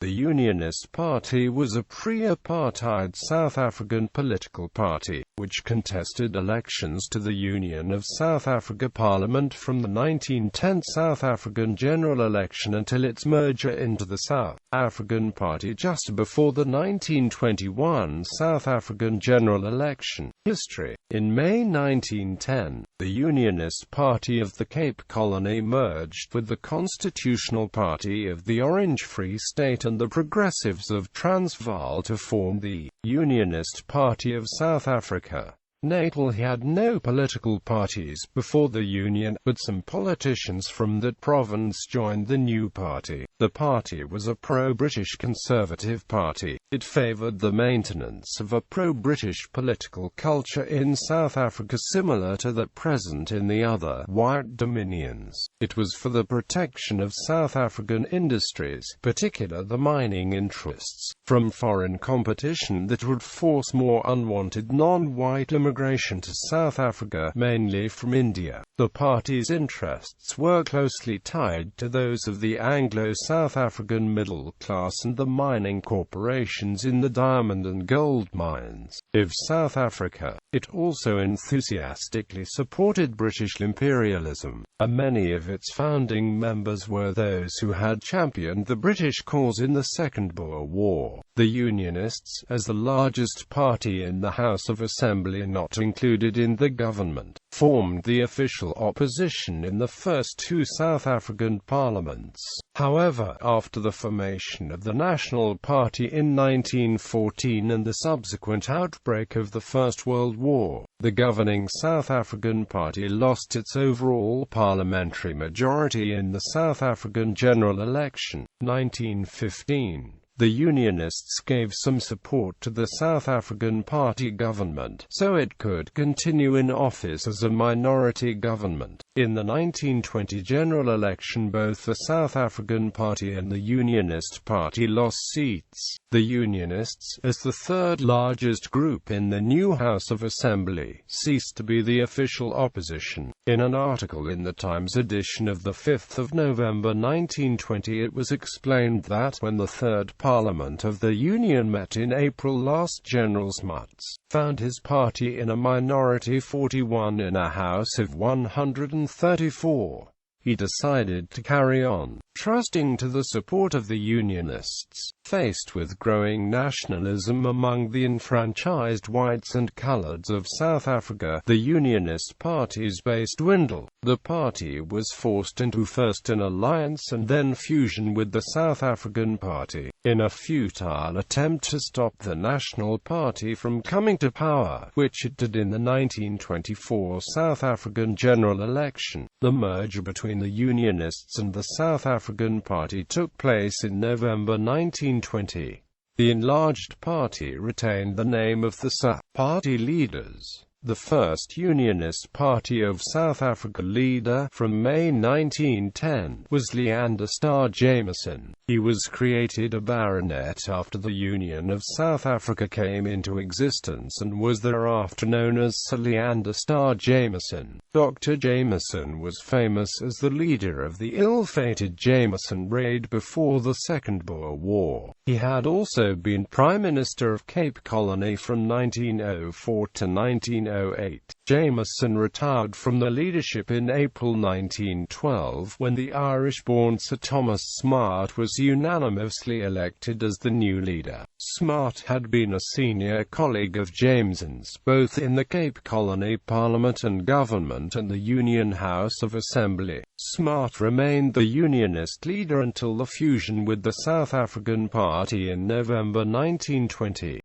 The Unionist Party was a pre-apartheid South African political party, which contested elections to the Union of South Africa Parliament from the 1910 South African general election until its merger into the South African Party just before the 1921 South African general election. History. In May 1910, the Unionist Party of the Cape Colony merged with the Constitutional Party of the Orange Free State and the Progressives of Transvaal to form the Unionist Party of South Africa. Natal had no political parties before the Union, but some politicians from that province joined the new party. The party was a pro-British conservative party. It favoured the maintenance of a pro-British political culture in South Africa similar to that present in the other white dominions. It was for the protection of South African industries, particularly the mining interests, from foreign competition that would force more unwanted non-white immigration to South Africa, mainly from India. The party's interests were closely tied to those of the Anglo-South African middle class and the mining corporations in the diamond and gold mines of South Africa. It also enthusiastically supported British imperialism, and many of its founding members were those who had championed the British cause in the Second Boer War. The Unionists, as the largest party in the House of Assembly not included in the government, formed the official opposition in the first two South African parliaments. However, after the formation of the National Party in 1914 and the subsequent outbreak of the First World War, the governing South African Party lost its overall parliamentary majority in the South African general election, 1915. The Unionists gave some support to the South African Party government, so it could continue in office as a minority government. In the 1920 general election, both the South African Party and the Unionist Party lost seats. The Unionists, as the third largest group in the new House of Assembly, ceased to be the official opposition. In an article in the Times edition of 5 November 1920, it was explained that when the Third Parliament of the Union met in April last, General Smuts found his party in a minority 41 in a House of 134. He decided to carry on, trusting to the support of the Unionists. Faced with growing nationalism among the enfranchised whites and coloureds of South Africa, the Unionist Party's base dwindled. The party was forced into first an alliance and then fusion with the South African Party, in a futile attempt to stop the National Party from coming to power, which it did in the 1924 South African general election. The merger between the Unionists and the South African Party took place in November 1920. The enlarged party retained the name of the SA Party leaders. The first Unionist Party of South Africa leader, from May 1910, was Leander Starr Jameson. He was created a baronet after the Union of South Africa came into existence and was thereafter known as Sir Leander Starr Jameson. Dr. Jameson was famous as the leader of the ill-fated Jameson raid before the Second Boer War. He had also been Prime Minister of Cape Colony from 1904 to 1908. Jameson retired from the leadership in April 1912 when the Irish-born Sir Thomas Smart was unanimously elected as the new leader. Smart had been a senior colleague of Jameson's, both in the Cape Colony Parliament and Government and the Union House of Assembly. Smart remained the Unionist leader until the fusion with the South African Party in November 1920.